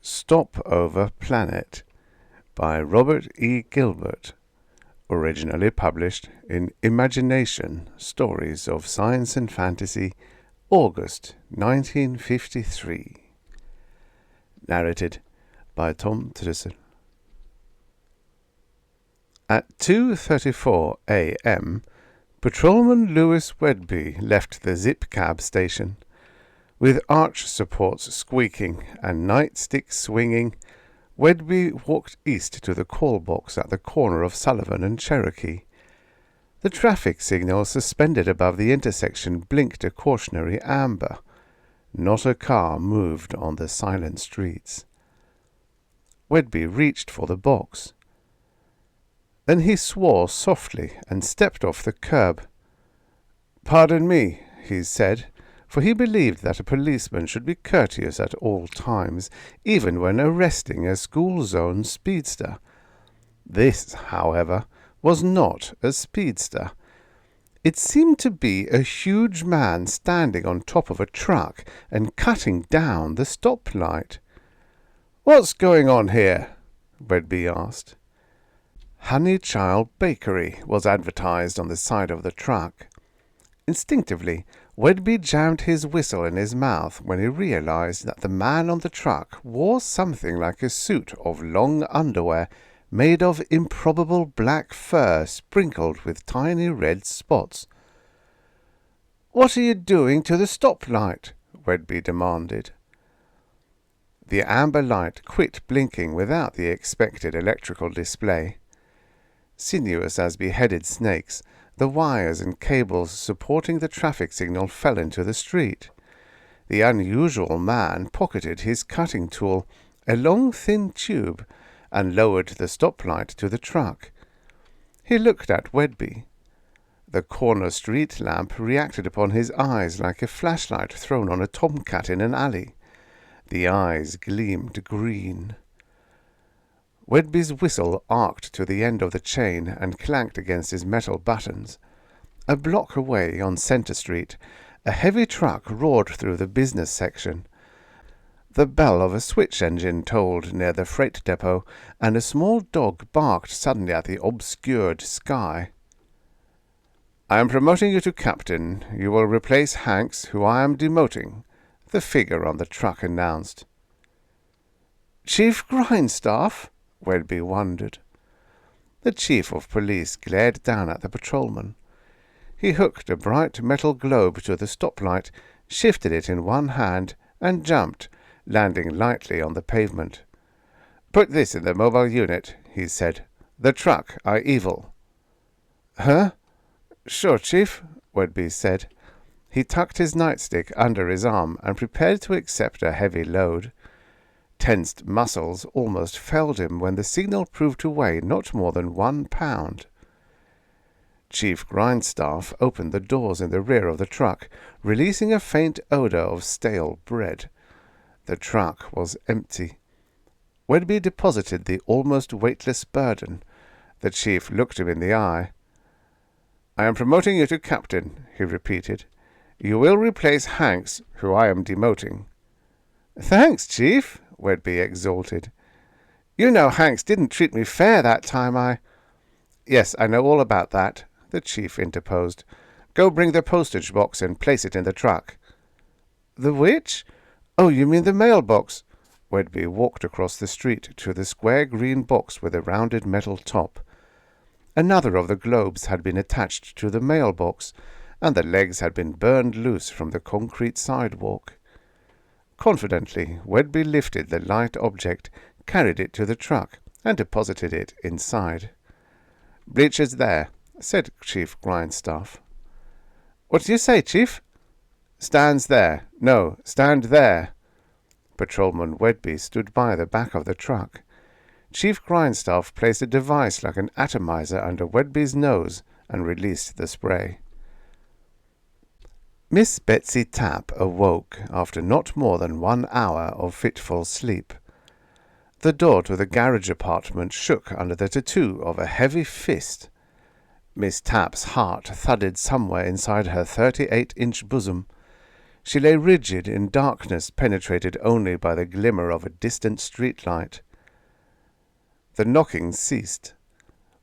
Stopover Planet by Robert E. Gilbert, originally published in Imagination Stories of Science and Fantasy, August 1953. Narrated by Tom Trussel. At 2:34 a.m., Patrolman Lewis Wedby left the zip cab station. With arch supports squeaking and nightstick swinging, Wedby walked east to the call box at the corner of Sullivan and Cherokee. The traffic signal suspended above the intersection blinked a cautionary amber. Not a car moved on the silent streets. Wedby reached for the box. Then he swore softly and stepped off the curb. "Pardon me," he said, for he believed that a policeman should be courteous at all times, even when arresting a school-zone speedster. This, however, was not a speedster. It seemed to be a huge man standing on top of a truck and cutting down the stoplight. "What's going on here?" Wedby asked. Honeychile Bakery was advertised on the side of the truck. Instinctively, Wedby jammed his whistle in his mouth when he realized that the man on the truck wore something like a suit of long underwear made of improbable black fur sprinkled with tiny red spots. "What are you doing to the stoplight?" Wedby demanded. The amber light quit blinking without the expected electrical display. Sinuous as beheaded snakes, the wires and cables supporting the traffic signal fell into the street. The unusual man pocketed his cutting tool, a long thin tube, and lowered the stoplight to the truck. He looked at Wedby. The corner street lamp reacted upon his eyes like a flashlight thrown on a tomcat in an alley. The eyes gleamed green. Wedby's whistle arced to the end of the chain and clanked against his metal buttons. A block away on Center Street, a heavy truck roared through the business section. The bell of a switch engine tolled near the freight depot, and a small dog barked suddenly at the obscured sky. "I am promoting you to captain. You will replace Hanks, who I am demoting," the figure on the truck announced. "Chief Grindstaff?" Wedby wondered. The chief of police glared down at the patrolman. He hooked a bright metal globe to the stoplight, shifted it in one hand, and jumped, landing lightly on the pavement. "Put this in the mobile unit," he said. "The truck are evil." "Huh? Sure, Chief," Wedby said. He tucked his nightstick under his arm and prepared to accept a heavy load. Tensed muscles almost felled him when the signal proved to weigh not more than 1 pound. Chief Grindstaff opened the doors in the rear of the truck, releasing a faint odor of stale bread. The truck was empty. Wedby deposited the almost weightless burden. The chief looked him in the eye. "I am promoting you to captain," he repeated. "You will replace Hanks, who I am demoting." "Thanks, Chief," Wedby exulted. "You know Hanks didn't treat me fair that time "Yes, I know all about that," the chief interposed. "Go bring the postage box and place it in the truck." "The which? Oh, you mean the mailbox?" Wedby walked across the street to the square green box with a rounded metal top. Another of the globes had been attached to the mailbox, and the legs had been burned loose from the concrete sidewalk. Confidently, Wedby lifted the light object, carried it to the truck, and deposited it inside. "Bleachers there," said Chief Grindstaff. "What do you say, Chief?" "Stands there. No, stand there." Patrolman Wedby stood by the back of the truck. Chief Grindstaff placed a device like an atomizer under Wedby's nose and released the spray. Miss Betsy Tapp awoke after not more than 1 hour of fitful sleep. The door to the garage apartment shook under the tattoo of a heavy fist. Miss Tapp's heart thudded somewhere inside her 38-inch bosom. She lay rigid in darkness penetrated only by the glimmer of a distant street-light. The knocking ceased.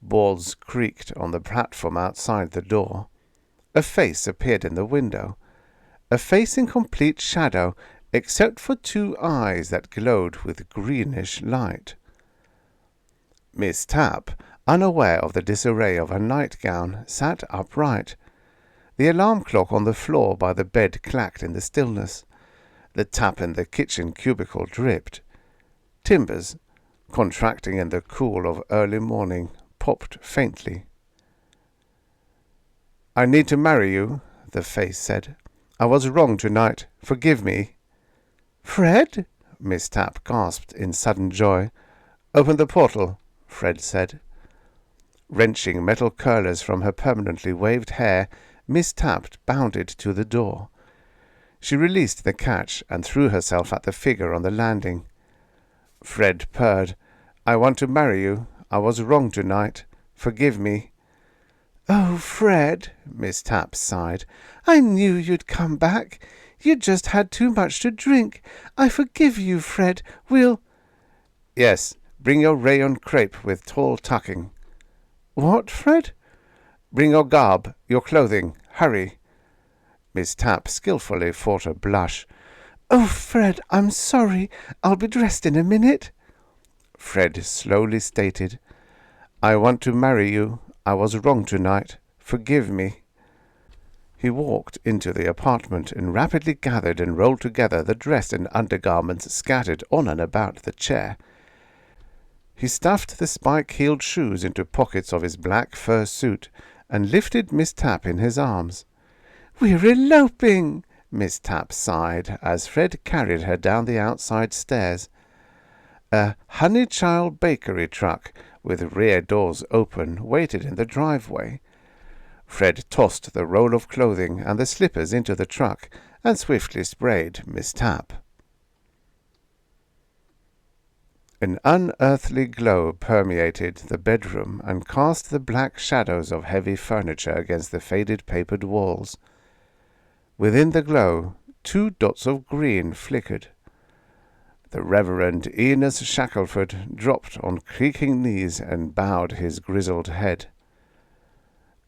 Boards creaked on the platform outside the door. A face appeared in the window, a face in complete shadow, except for 2 eyes that glowed with greenish light. Miss Tapp, unaware of the disarray of her nightgown, sat upright. The alarm clock on the floor by the bed clacked in the stillness. The tap in the kitchen cubicle dripped. Timbers, contracting in the cool of early morning, popped faintly. "I need to marry you," the face said. "I was wrong tonight. Forgive me." "Fred?" Miss Tapp gasped in sudden joy. "Open the portal," Fred said. Wrenching metal curlers from her permanently waved hair, Miss Tapp bounded to the door. She released the catch and threw herself at the figure on the landing. Fred purred. "I want to marry you. I was wrong tonight. Forgive me." "Oh, Fred," Miss Tapp sighed. "I knew you'd come back. You just had too much to drink. I forgive you, Fred. We'll—" "Yes, bring your rayon crepe with tall tucking." "What, Fred?" "Bring your garb, your clothing. Hurry." Miss Tapp skillfully fought a blush. "Oh, Fred, I'm sorry. I'll be dressed in a minute." Fred slowly stated, "I want to marry you. I was wrong tonight. Forgive me." He walked into the apartment and rapidly gathered and rolled together the dress and undergarments scattered on and about the chair. He stuffed the spike-heeled shoes into pockets of his black fur suit and lifted Miss Tapp in his arms. "We're eloping!" Miss Tapp sighed as Fred carried her down the outside stairs. A Honeychile Bakery truck with rear doors open waited in the driveway. Fred tossed the roll of clothing and the slippers into the truck and swiftly sprayed Miss Tapp. An unearthly glow permeated the bedroom and cast the black shadows of heavy furniture against the faded papered walls. Within the glow, 2 dots of green flickered. The Reverend Ernest Shackelford dropped on creaking knees and bowed his grizzled head.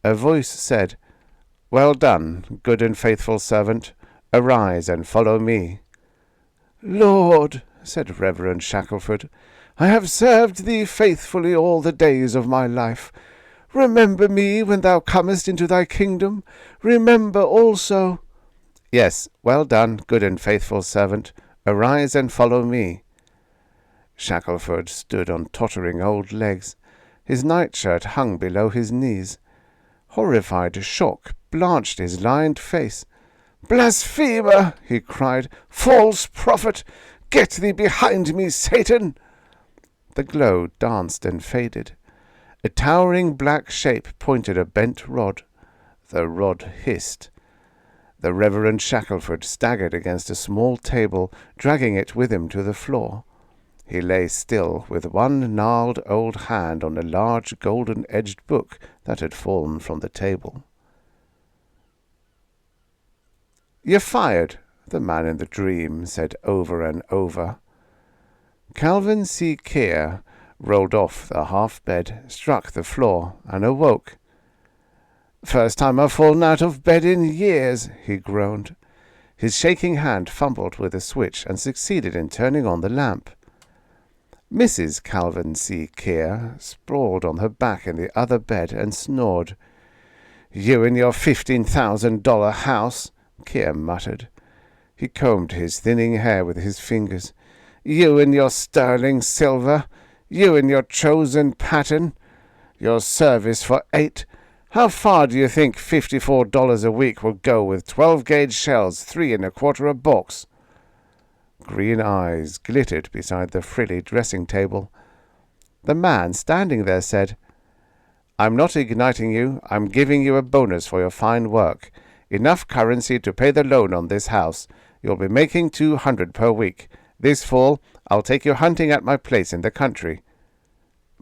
A voice said, "Well done, good and faithful servant. Arise and follow me." "Lord," said Reverend Shackelford, "I have served thee faithfully all the days of my life. Remember me when thou comest into thy kingdom. Remember also—" "Yes, well done, good and faithful servant. Arise and follow me." Shackelford stood on tottering old legs. His nightshirt hung below his knees. Horrified shock blanched his lined face. "Blasphemer!" he cried. "False prophet! Get thee behind me, Satan!" The glow danced and faded. A towering black shape pointed a bent rod. The rod hissed. The Reverend Shackelford staggered against a small table, dragging it with him to the floor. He lay still, with one gnarled old hand on a large golden-edged book that had fallen from the table. "You're fired," the man in the dream said over and over. Calvin C. Keir rolled off the half-bed, struck the floor, and awoke. "First time I've fallen out of bed in years," he groaned. His shaking hand fumbled with the switch and succeeded in turning on the lamp. Mrs. Calvin C. Keir sprawled on her back in the other bed and snored. "You and your $15,000 house," Keir muttered. He combed his thinning hair with his fingers. "You and your sterling silver. You and your chosen pattern. Your service for 8. How far do you think $54 a week will go with 12-gauge shells, 3 1/4 a box?" Green eyes glittered beside the frilly dressing table. The man standing there said, "I'm not igniting you. I'm giving you a bonus for your fine work. Enough currency to pay the loan on this house. You'll be making $200 per week. This fall, I'll take you hunting at my place in the country."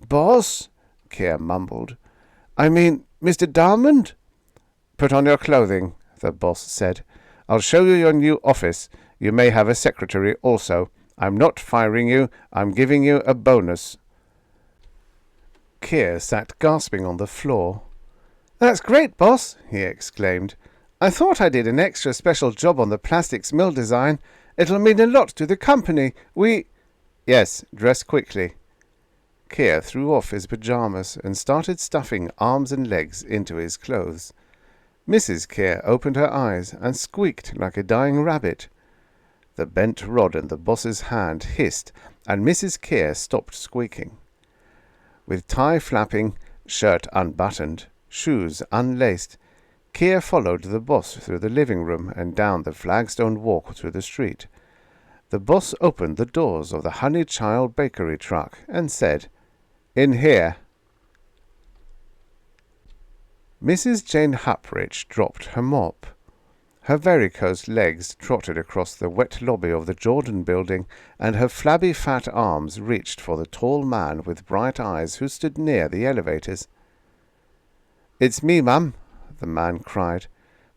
"Boss," Keir mumbled. "I mean, Mr. Diamond?" "Put on your clothing," the boss said. I'll show you your new office. You may have a secretary also. I'm not firing you. I'm giving you a bonus." Keir sat gasping on the floor. "That's great, boss," he exclaimed. "I thought I did an extra special job on the plastics mill design. It'll mean a lot to the company. "Yes, dress quickly." Keir threw off his pyjamas and started stuffing arms and legs into his clothes. Mrs. Keir opened her eyes and squeaked like a dying rabbit. The bent rod in the boss's hand hissed, and Mrs. Keir stopped squeaking. With tie flapping, shirt unbuttoned, shoes unlaced, Keir followed the boss through the living room and down the flagstone walk through the street. The boss opened the doors of the Honeychile Bakery truck and said, "In here." Mrs. Jane Huppridge dropped her mop. Her varicose legs trotted across the wet lobby of the Jordan building, and her flabby fat arms reached for the tall man with bright eyes who stood near the elevators. "It's me, mum," the man cried.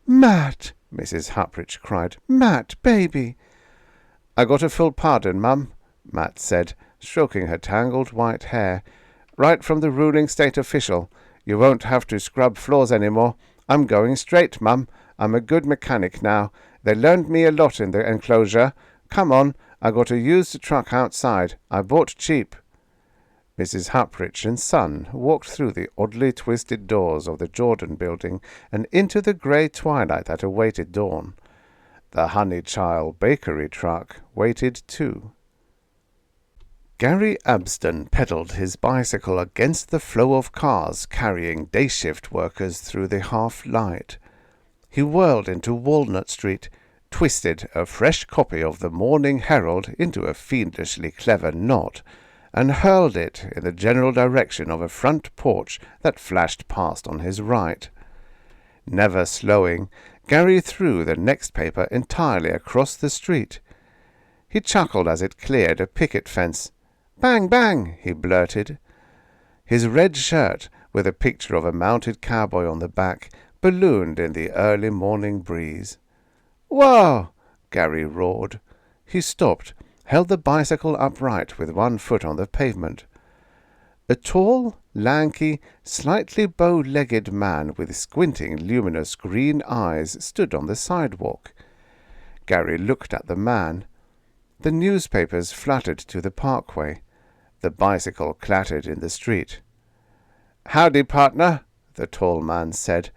"Matt!" Mrs. Huppridge cried. "Matt, baby!" "I got a full pardon, mum," Matt said, stroking her tangled white hair. "Right from the ruling state official. You won't have to scrub floors any more. I'm going straight, mum. I'm a good mechanic now. They learned me a lot in the enclosure. Come on, I got a used truck outside. I bought cheap." Mrs. Huppridge and son walked through the oddly twisted doors of the Jordan building and into the grey twilight that awaited dawn. The Honeychile Bakery truck waited too. Gary Abston pedalled his bicycle against the flow of cars carrying day-shift workers through the half-light. He whirled into Walnut Street, twisted a fresh copy of the Morning Herald into a fiendishly clever knot, and hurled it in the general direction of a front porch that flashed past on his right. Never slowing, Gary threw the next paper entirely across the street. He chuckled as it cleared a picket fence. "Bang, bang!" he blurted. His red shirt, with a picture of a mounted cowboy on the back, ballooned in the early morning breeze. "Whoa!" Gary roared. He stopped, held the bicycle upright with one foot on the pavement. A tall, lanky, slightly bow-legged man with squinting, luminous green eyes stood on the sidewalk. Gary looked at the man. The newspapers fluttered to the parkway. The bicycle clattered in the street. "Howdy, partner," the tall man said.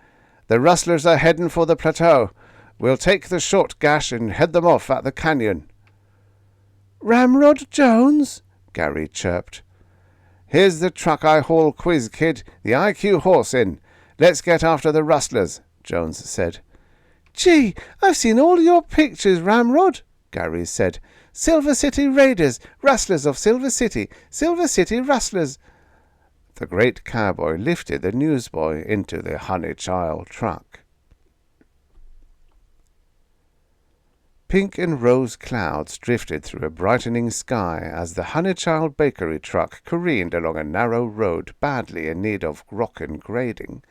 "The rustlers are heading for the plateau. We'll take the short gash and head them off at the canyon." "Ramrod Jones?" Gary chirped. "Here's the truck I haul quiz, kid, the IQ horse in. Let's get after the rustlers," Jones said. "Gee, I've seen all your pictures, Ramrod," Gary said. "Silver City Raiders, rustlers of Silver City rustlers." The great cowboy lifted the newsboy into the Honeychile truck. Pink and rose clouds drifted through a brightening sky as the Honeychile Bakery truck careened along a narrow road badly in need of rock and grading.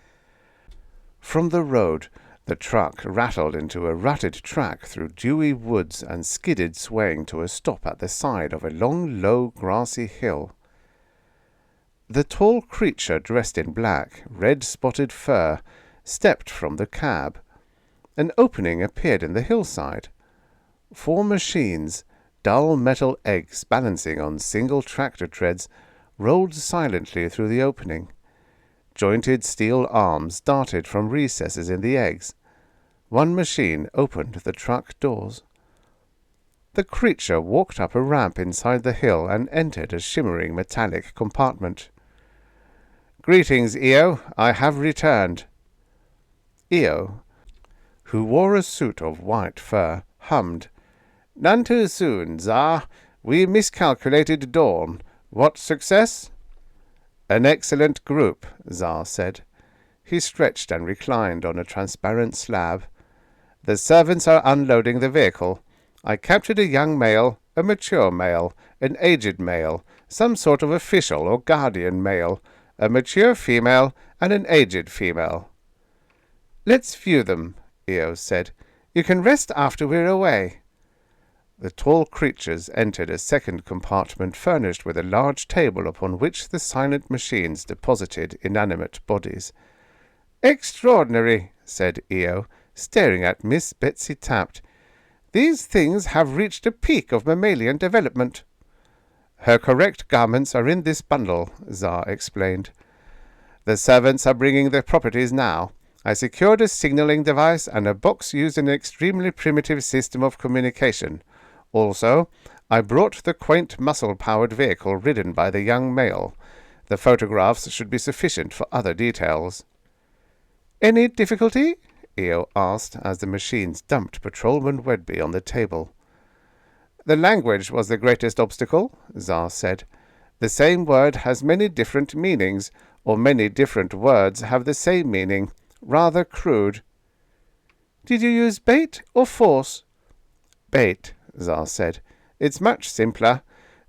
From the road, the truck rattled into a rutted track through dewy woods and skidded swaying to a stop at the side of a long, low, grassy hill. The tall creature dressed in black, red-spotted fur stepped from the cab. An opening appeared in the hillside. 4 machines, dull metal eggs balancing on single tractor treads, rolled silently through the opening. Jointed steel arms darted from recesses in the eggs. One machine opened the truck doors. The creature walked up a ramp inside the hill and entered a shimmering metallic compartment. "Greetings, Eo. I have returned." Eo, who wore a suit of white fur, hummed. "None too soon, Tsar. We miscalculated dawn. What success?" "An excellent group," Tsar said. He stretched and reclined on a transparent slab. "The servants are unloading the vehicle. I captured a young male, a mature male, an aged male, some sort of official or guardian male, a mature female, and an aged female." "Let's view them," Eo said. You can rest after we're away." The tall creatures entered a second compartment furnished with a large table upon which the silent machines deposited inanimate bodies. "Extraordinary," said Eo, staring at Miss Betsy Taft. "These things have reached a peak of mammalian development." "Her correct garments are in this bundle," Tsar explained. "The servants are bringing the properties now. I secured a signaling device and a box used an extremely primitive system of communication. Also, I brought the quaint muscle-powered vehicle ridden by the young male. The photographs should be sufficient for other details." "Any difficulty?" Eo asked as the machines dumped Patrolman Wedby on the table. "The language was the greatest obstacle," Tsar said. "The same word has many different meanings, or many different words have the same meaning. Rather crude." "Did you use bait or force?" "Bait," Tsar said. "It's much simpler.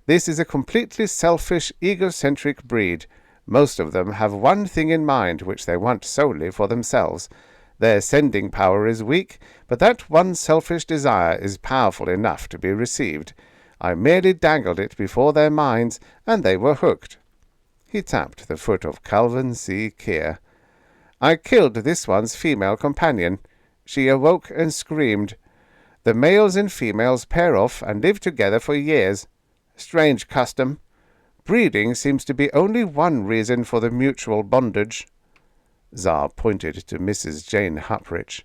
This is a completely selfish, egocentric breed. Most of them have one thing in mind which they want solely for themselves. Their sending power is weak, but that one selfish desire is powerful enough to be received. I merely dangled it before their minds, and they were hooked." He tapped the foot of Calvin C. Keir. "I killed this one's female companion. She awoke and screamed. The males and females pair off and live together for years. Strange custom. Breeding seems to be only one reason for the mutual bondage." Tsar pointed to Mrs. Jane Huprich.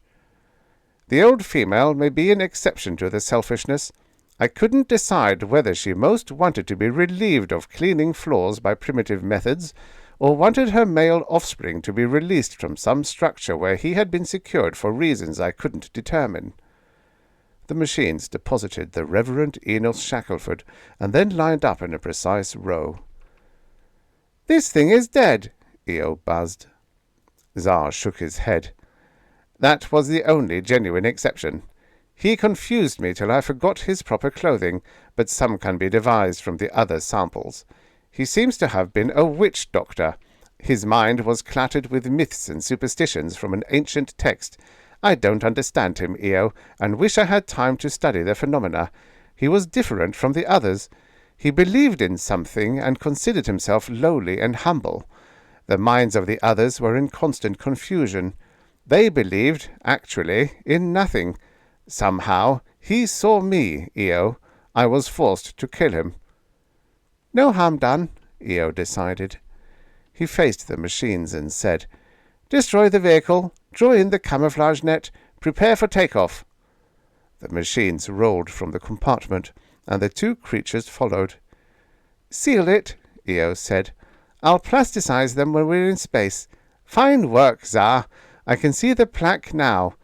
"The old female may be an exception to the selfishness. I couldn't decide whether she most wanted to be relieved of cleaning floors by primitive methods, or wanted her male offspring to be released from some structure where he had been secured for reasons I couldn't determine." The machines deposited the Reverend Enos Shackelford, and then lined up in a precise row. "This thing is dead," Eo buzzed. Tsar shook his head. "That was the only genuine exception. He confused me till I forgot his proper clothing, but some can be devised from the other samples. He seems to have been a witch doctor. His mind was cluttered with myths and superstitions from an ancient text. I don't understand him, Eo, and wish I had time to study the phenomena. He was different from the others. He believed in something and considered himself lowly and humble. The minds of the others were in constant confusion. They believed, actually, in nothing. Somehow, he saw me, Eo. I was forced to kill him." "No harm done," Eo decided. He faced the machines and said, "Destroy the vehicle, draw in the camouflage net, prepare for takeoff." The machines rolled from the compartment, and the two creatures followed. "Seal it," Eo said. "I'll plasticize them when we're in space. Fine work, Tsar. I can see the plaque now.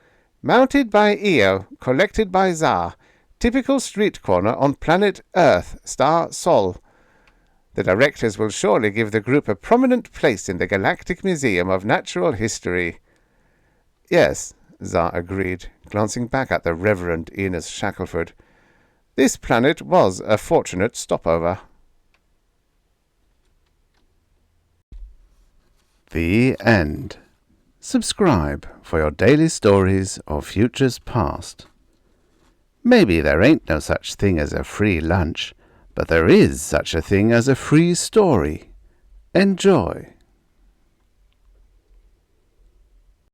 Mounted by Eo, collected by Tsar. Typical street corner on planet Earth, star Sol. The directors will surely give the group a prominent place in the Galactic Museum of Natural History." "Yes," Tsar agreed, glancing back at the Reverend Enos Shackelford. "This planet was a fortunate stopover." The end. Subscribe for your daily stories of futures past. Maybe there ain't no such thing as a free lunch, but there is such a thing as a free story. Enjoy.